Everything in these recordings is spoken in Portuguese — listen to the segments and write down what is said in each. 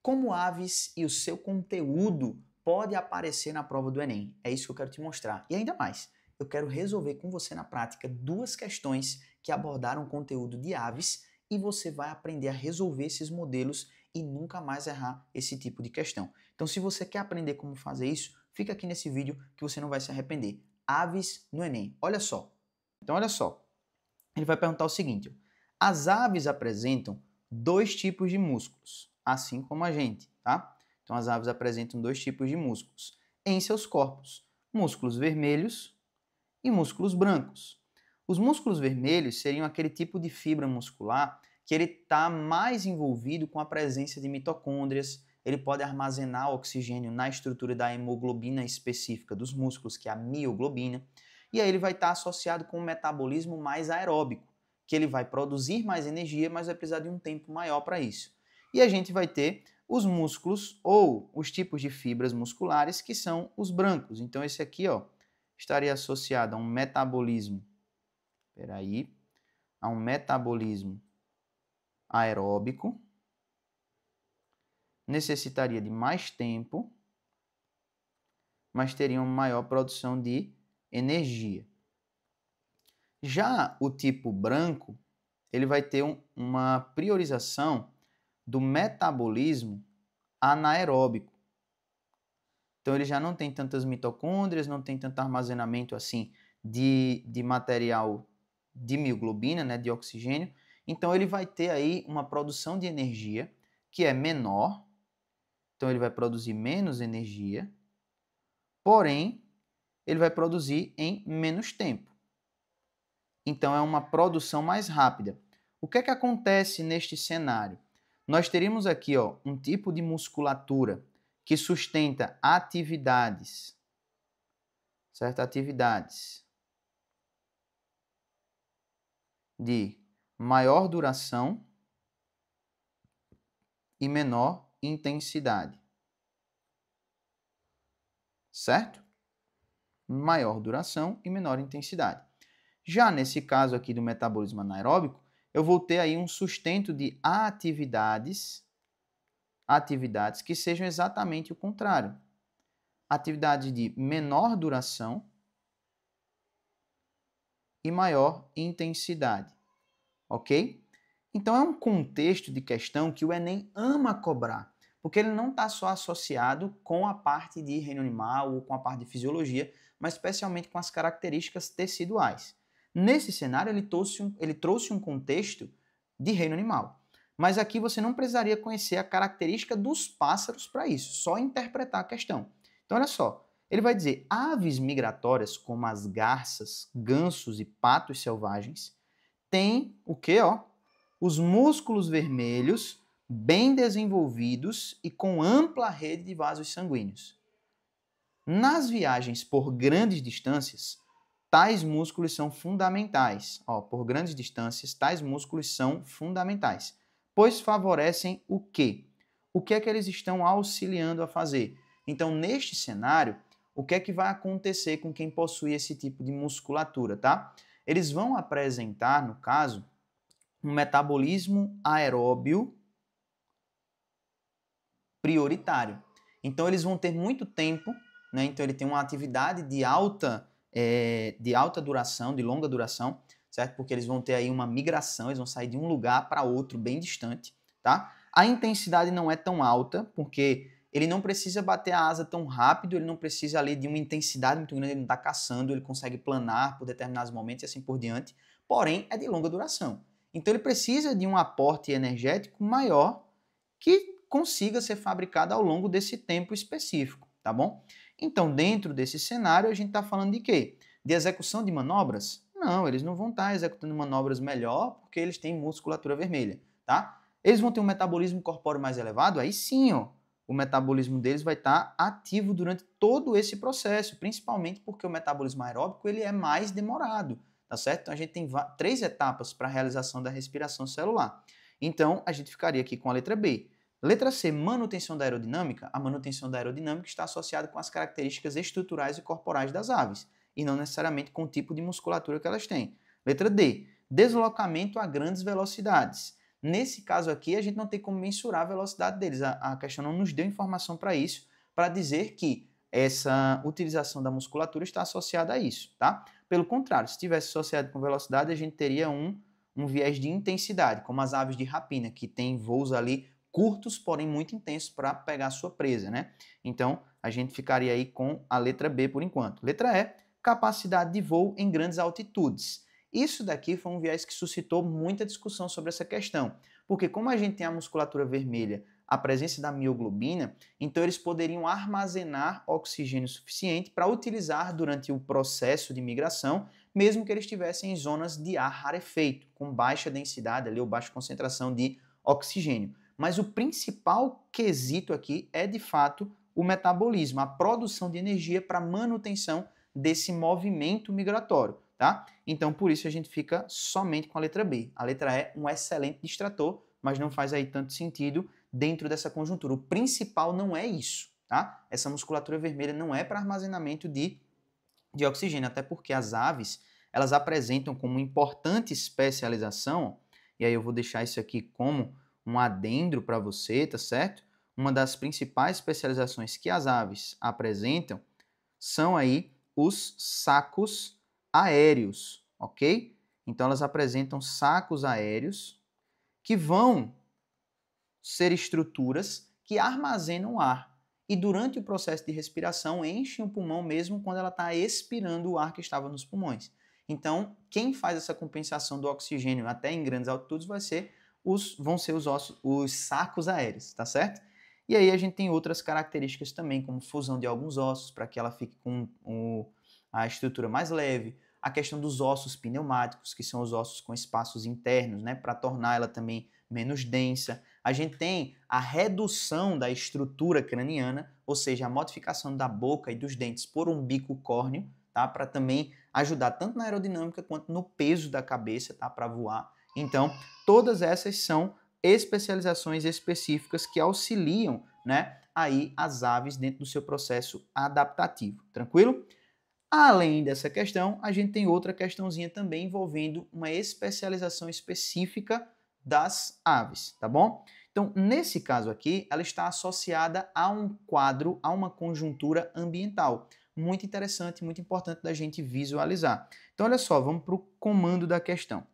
Como aves e o seu conteúdo pode aparecer na prova do Enem? É isso que eu quero te mostrar. E ainda mais, eu quero resolver com você na prática duas questões que abordaram o conteúdo de aves e você vai aprender a resolver esses modelos e nunca mais errar esse tipo de questão. Então, se você quer aprender como fazer isso, fica aqui nesse vídeo que você não vai se arrepender. Aves no Enem. Olha só. Então, olha só. Ele vai perguntar o seguinte: as aves apresentam dois tipos de músculos, assim como a gente, tá? Então, as aves apresentam dois tipos de músculos em seus corpos: músculos vermelhos e músculos brancos. Os músculos vermelhos seriam aquele tipo de fibra muscular que ele está mais envolvido com a presença de mitocôndrias, ele pode armazenar oxigênio na estrutura da hemoglobina específica dos músculos, que é a mioglobina, e aí ele vai estar associado com um metabolismo mais aeróbico, que ele vai produzir mais energia, mas vai precisar de um tempo maior para isso. E a gente vai ter os músculos ou os tipos de fibras musculares que são os brancos. Então esse aqui, ó, estaria associado a um metabolismo, a um metabolismo aeróbico, necessitaria de mais tempo, mas teria uma maior produção de energia. Já o tipo branco, ele vai ter uma priorização do metabolismo anaeróbico. Então ele já não tem tantas mitocôndrias, não tem tanto armazenamento assim de material de mioglobina, né, de oxigênio. Então ele vai ter aí uma produção de energia que é menor, então ele vai produzir menos energia, porém ele vai produzir em menos tempo. Então é uma produção mais rápida. O que é que acontece neste cenário? Nós teríamos aqui, ó, um tipo de musculatura que sustenta atividades, certo? Atividades de maior duração e menor intensidade, certo? Maior duração e menor intensidade. Já nesse caso aqui do metabolismo anaeróbico, eu vou ter aí um sustento de atividades que sejam exatamente o contrário. Atividades de menor duração e maior intensidade, ok? Então é um contexto de questão que o Enem ama cobrar, porque ele não está só associado com a parte de reino animal ou com a parte de fisiologia, mas especialmente com as características teciduais. Nesse cenário, ele trouxe um contexto de reino animal. Mas aqui você não precisaria conhecer a característica dos pássaros para isso, só interpretar a questão. Então, olha só, ele vai dizer: aves migratórias, como as garças, gansos e patos selvagens, têm o quê? Os músculos vermelhos bem desenvolvidos e com ampla rede de vasos sanguíneos. Nas viagens por grandes distâncias, tais músculos são fundamentais. Por grandes distâncias, tais músculos são fundamentais, pois favorecem o quê? O que é que eles estão auxiliando a fazer? Então, neste cenário, o que é que vai acontecer com quem possui esse tipo de musculatura, tá? Eles vão apresentar, no caso, um metabolismo aeróbio prioritário. Então, eles vão ter muito tempo, né? Então, ele tem uma atividade de alta duração, de longa duração, certo? Porque eles vão ter aí uma migração, eles vão sair de um lugar para outro bem distante, tá? A intensidade não é tão alta, porque ele não precisa bater a asa tão rápido, ele não precisa ali de uma intensidade muito grande, ele não está caçando, ele consegue planar por determinados momentos e assim por diante, porém é de longa duração. Então ele precisa de um aporte energético maior que consiga ser fabricado ao longo desse tempo específico, tá bom? Então, dentro desse cenário, a gente está falando de quê? De execução de manobras? Não, eles não vão estar executando manobras melhor porque eles têm musculatura vermelha, tá? Eles vão ter um metabolismo corpóreo mais elevado? Aí sim, ó, o metabolismo deles vai estar ativo durante todo esse processo, principalmente porque o metabolismo aeróbico ele é mais demorado, tá certo? Então, a gente tem 3 etapas para a realização da respiração celular. Então, a gente ficaria aqui com a letra B. Letra C, manutenção da aerodinâmica. A manutenção da aerodinâmica está associada com as características estruturais e corporais das aves, e não necessariamente com o tipo de musculatura que elas têm. Letra D, deslocamento a grandes velocidades. Nesse caso aqui, a gente não tem como mensurar a velocidade deles. A questão não nos deu informação para isso, para dizer que essa utilização da musculatura está associada a isso, tá? Pelo contrário, se estivesse associado com velocidade, a gente teria um viés de intensidade, como as aves de rapina, que têm voos ali curtos, porém muito intensos para pegar a sua presa, né? Então, a gente ficaria aí com a letra B por enquanto. Letra E, capacidade de voo em grandes altitudes. Isso daqui foi um viés que suscitou muita discussão sobre essa questão, porque como a gente tem a musculatura vermelha, a presença da mioglobina, então eles poderiam armazenar oxigênio suficiente para utilizar durante o processo de migração, mesmo que eles estivessem em zonas de ar rarefeito, com baixa densidade ali, ou baixa concentração de oxigênio. Mas o principal quesito aqui é, de fato, o metabolismo, a produção de energia para manutenção desse movimento migratório, tá? Então, por isso a gente fica somente com a letra B. A letra E, um excelente distrator, mas não faz aí tanto sentido dentro dessa conjuntura. O principal não é isso, tá? Essa musculatura vermelha não é para armazenamento de oxigênio, até porque as aves, elas apresentam como importante especialização, e aí eu vou deixar isso aqui como um adendo para você, tá certo? Uma das principais especializações que as aves apresentam são aí os sacos aéreos, ok? Então elas apresentam sacos aéreos que vão ser estruturas que armazenam ar e durante o processo de respiração enchem o pulmão mesmo quando ela está expirando o ar que estava nos pulmões. Então, quem faz essa compensação do oxigênio até em grandes altitudes vão ser os sacos aéreos, tá certo? E aí a gente tem outras características também, como fusão de alguns ossos para que ela fique com a estrutura mais leve, a questão dos ossos pneumáticos, que são os ossos com espaços internos, né, para tornar ela também menos densa. A gente tem a redução da estrutura craniana, ou seja, a modificação da boca e dos dentes por um bico córneo, tá? Para também ajudar tanto na aerodinâmica quanto no peso da cabeça, tá? Para voar. Então, todas essas são especializações específicas que auxiliam, né, aí as aves dentro do seu processo adaptativo. Tranquilo? Além dessa questão, a gente tem outra questãozinha também envolvendo uma especialização específica das aves, tá bom? Então, nesse caso aqui, ela está associada a um quadro, a uma conjuntura ambiental. Muito interessante, muito importante da gente visualizar. Então, olha só, vamos para o comando da questão.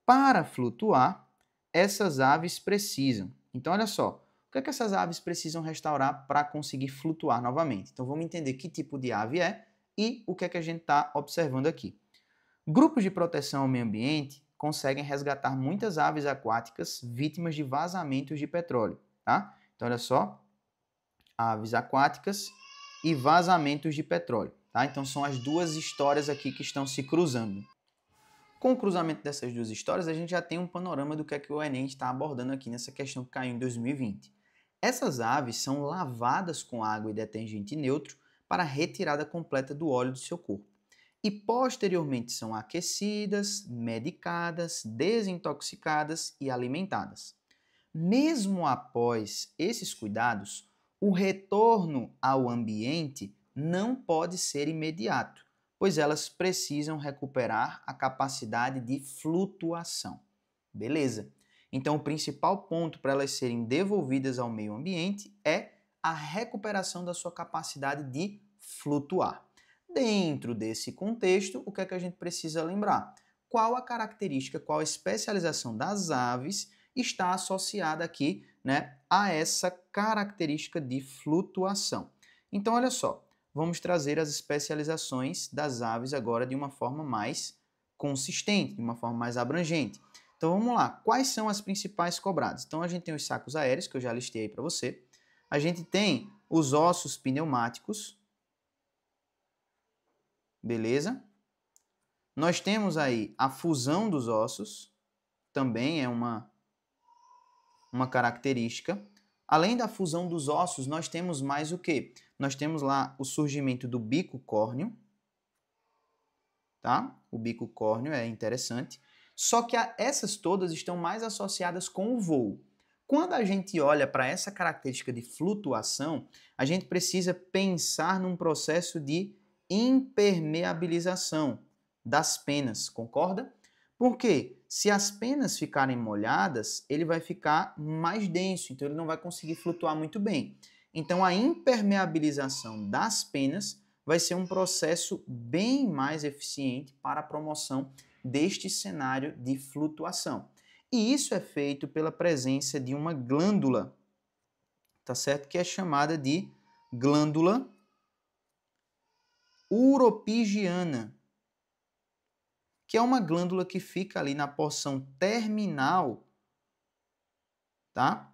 Para flutuar, essas aves precisam. Então, olha só, o que é que essas aves precisam restaurar para conseguir flutuar novamente? Então, vamos entender que tipo de ave é e o que é que a gente está observando aqui. Grupos de proteção ao meio ambiente conseguem resgatar muitas aves aquáticas vítimas de vazamentos de petróleo, tá? Então, olha só, aves aquáticas e vazamentos de petróleo, tá? Então, são as duas histórias aqui que estão se cruzando. Com o cruzamento dessas duas histórias, a gente já tem um panorama do que é que o Enem está abordando aqui nessa questão que caiu em 2020. Essas aves são lavadas com água e detergente neutro para a retirada completa do óleo do seu corpo. E posteriormente são aquecidas, medicadas, desintoxicadas e alimentadas. Mesmo após esses cuidados, o retorno ao ambiente não pode ser imediato, pois elas precisam recuperar a capacidade de flutuação. Beleza? Então, o principal ponto para elas serem devolvidas ao meio ambiente é a recuperação da sua capacidade de flutuar. Dentro desse contexto, o que é que a gente precisa lembrar? Qual a característica, qual a especialização das aves está associada aqui, né, a essa característica de flutuação? Então, olha só, vamos trazer as especializações das aves agora de uma forma mais consistente, de uma forma mais abrangente. Então, vamos lá. Quais são as principais cobradas? Então, a gente tem os sacos aéreos, que eu já listei aí para você. A gente tem os ossos pneumáticos. Beleza? Nós temos aí a fusão dos ossos, também é uma característica. Além da fusão dos ossos, nós temos mais o quê? Nós temos lá o surgimento do bico córneo, tá? O bico córneo é interessante. Só que essas todas estão mais associadas com o voo. Quando a gente olha para essa característica de flutuação, a gente precisa pensar num processo de impermeabilização das penas, concorda? Por quê? Se as penas ficarem molhadas, ele vai ficar mais denso, então ele não vai conseguir flutuar muito bem. Então a impermeabilização das penas vai ser um processo bem mais eficiente para a promoção deste cenário de flutuação. E isso é feito pela presença de uma glândula, tá certo? Que é chamada de glândula uropigiana, que é uma glândula que fica ali na porção terminal, tá?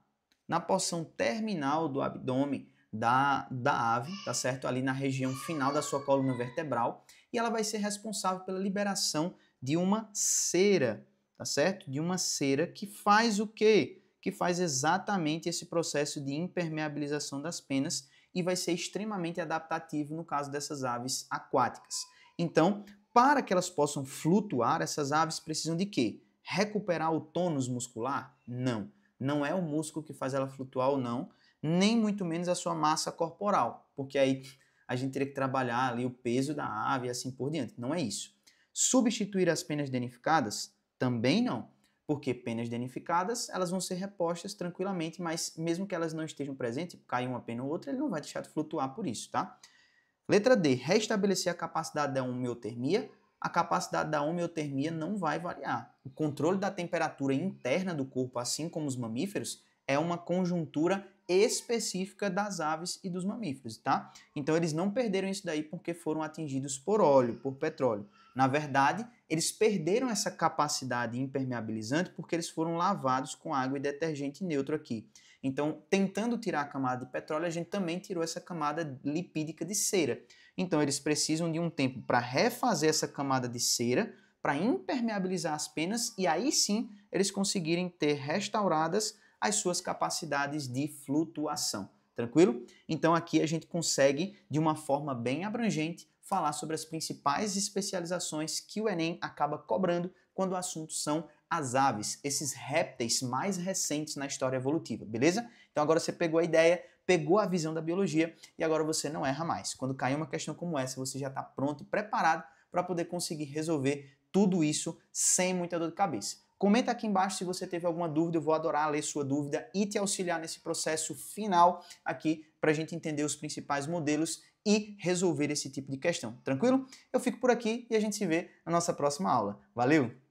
Na porção terminal do abdômen da ave, tá certo? Ali na região final da sua coluna vertebral, e ela vai ser responsável pela liberação de uma cera, tá certo? De uma cera que faz o quê? Que faz exatamente esse processo de impermeabilização das penas e vai ser extremamente adaptativo no caso dessas aves aquáticas. Então, para que elas possam flutuar, essas aves precisam de quê? Recuperar o tônus muscular? Não. Não é o músculo que faz ela flutuar ou não, nem muito menos a sua massa corporal, porque aí a gente teria que trabalhar ali o peso da ave e assim por diante. Não é isso. Substituir as penas denificadas? Também não, porque penas denificadas elas vão ser repostas tranquilamente, mas mesmo que elas não estejam presentes, cair uma pena ou outra, ele não vai deixar de flutuar por isso, tá? Letra D, restabelecer a capacidade da homeotermia. A capacidade da homeotermia não vai variar. O controle da temperatura interna do corpo, assim como os mamíferos, é uma conjuntura específica das aves e dos mamíferos, tá? Então eles não perderam isso daí porque foram atingidos por óleo, por petróleo. Na verdade, eles perderam essa capacidade impermeabilizante porque eles foram lavados com água e detergente neutro aqui. Então, tentando tirar a camada de petróleo, a gente também tirou essa camada lipídica de cera. Então, eles precisam de um tempo para refazer essa camada de cera, para impermeabilizar as penas e aí sim eles conseguirem ter restauradas as suas capacidades de flutuação. Tranquilo? Então, aqui a gente consegue, de uma forma bem abrangente, falar sobre as principais especializações que o Enem acaba cobrando quando o assunto são as aves, esses répteis mais recentes na história evolutiva, beleza? Então agora você pegou a ideia, pegou a visão da biologia e agora você não erra mais. Quando cair uma questão como essa, você já está pronto e preparado para poder conseguir resolver tudo isso sem muita dor de cabeça. Comenta aqui embaixo se você teve alguma dúvida, eu vou adorar ler sua dúvida e te auxiliar nesse processo final aqui para a gente entender os principais modelos e resolver esse tipo de questão, tranquilo? Eu fico por aqui e a gente se vê na nossa próxima aula. Valeu!